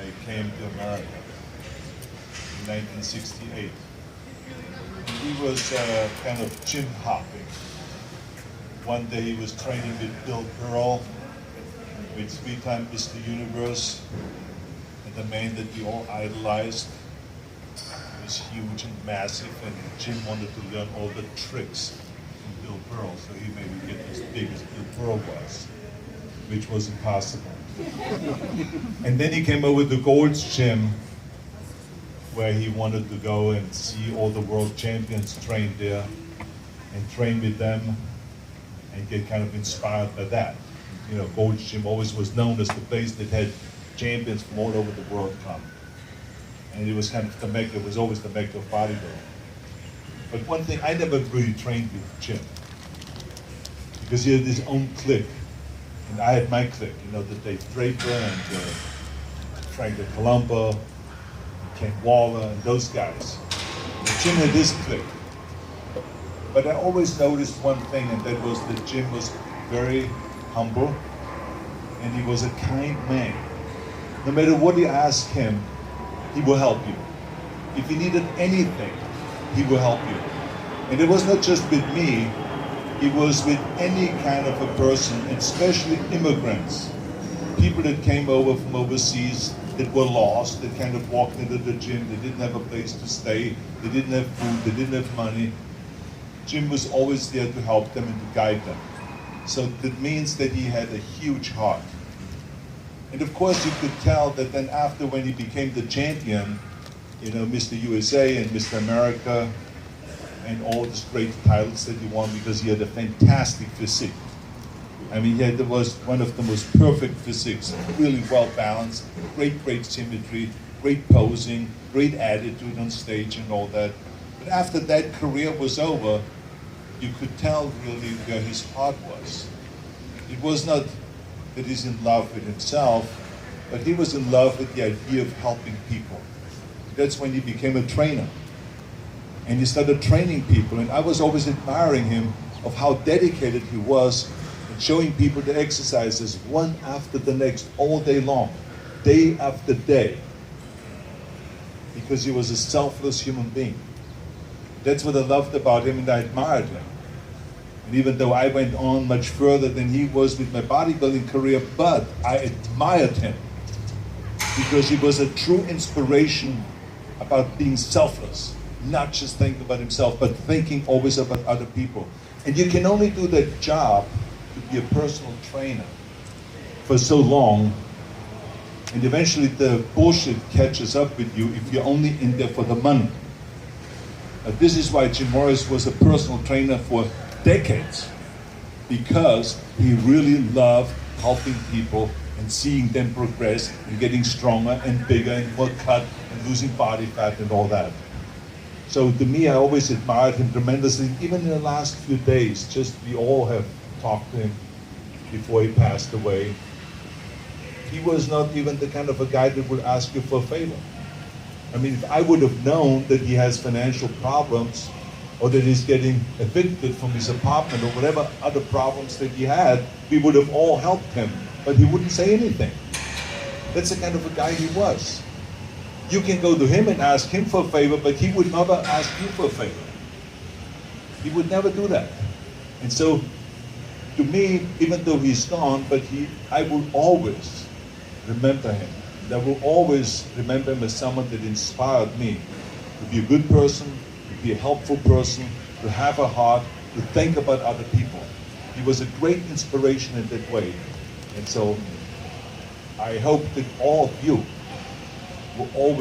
I came to America in 1968. And he was kind of gym hopping. One day he was training with Bill Pearl, with three-time Mr. Universe, and the man that we all idolized. He was huge and massive, and Jim wanted to learn all the tricks from Bill Pearl, so he made him get as big as Bill Pearl was, which was impossible. And then he came over to Golds Gym, where he wanted to go and see all the world champions train there, and train with them, and get kind of inspired by that. You know, Golds Gym always was known as the place that had champions from all over the world come. And it was kind of the mecca, it was always the mecca of bodybuilding. But one thing, I never really trained with Jim, because he had his own clique, and I had my clique, you know, the Dave Draper and Frank Columbo, and Ken Waller, and those guys. And Jim had his clique. But I always noticed one thing, and that was that Jim was very humble, and he was a kind man. No matter what you ask him, he will help you. If you needed anything, he will help you. And it was not just with me, it was with any kind of a person, especially immigrants. People that came over from overseas that were lost, that kind of walked into the gym, they didn't have a place to stay, they didn't have food, they didn't have money. Jim was always there to help them and to guide them. So that means that he had a huge heart. And of course you could tell that then after when he became the champion, you know, Mr. USA and Mr. America and all these great titles that he won, because he had a fantastic physique. I mean, he was one of the most perfect physiques, really well balanced, great symmetry, great posing, great attitude on stage and all that. But after that career was over, you could tell really where his heart was. It was not that he's in love with himself, but he was in love with the idea of helping people. That's when he became a trainer. And he started training people, and I was always admiring him of how dedicated he was in showing people the exercises one after the next, all day long, day after day, because he was a selfless human being. That's what I loved about him, and I admired him. And even though I went on much further than he was with my bodybuilding career, but I admired him because he was a true inspiration about being selfless, not just thinking about himself, but thinking always about other people. And you can only do that job to be a personal trainer for so long, and eventually the bullshit catches up with you if you're only in there for the money. This is why Jim Morris was a personal trainer for decades, because he really loved helping people and seeing them progress and getting stronger and bigger and more cut and losing body fat and all that. So to me, I always admired him tremendously, even in the last few days. Just we all have talked to him before he passed away. He was not even the kind of a guy that would ask you for a favor. I mean, if I would have known that he has financial problems, or that he's getting evicted from his apartment, or whatever other problems that he had, we would have all helped him, but he wouldn't say anything. That's the kind of a guy he was. You can go to him and ask him for a favor, but he would never ask you for a favor. He would never do that. And so, to me, even though he's gone, but I will always remember him. I will always remember him as someone that inspired me to be a good person, to be a helpful person, to have a heart, to think about other people. He was a great inspiration in that way. And so I hope that all of you will always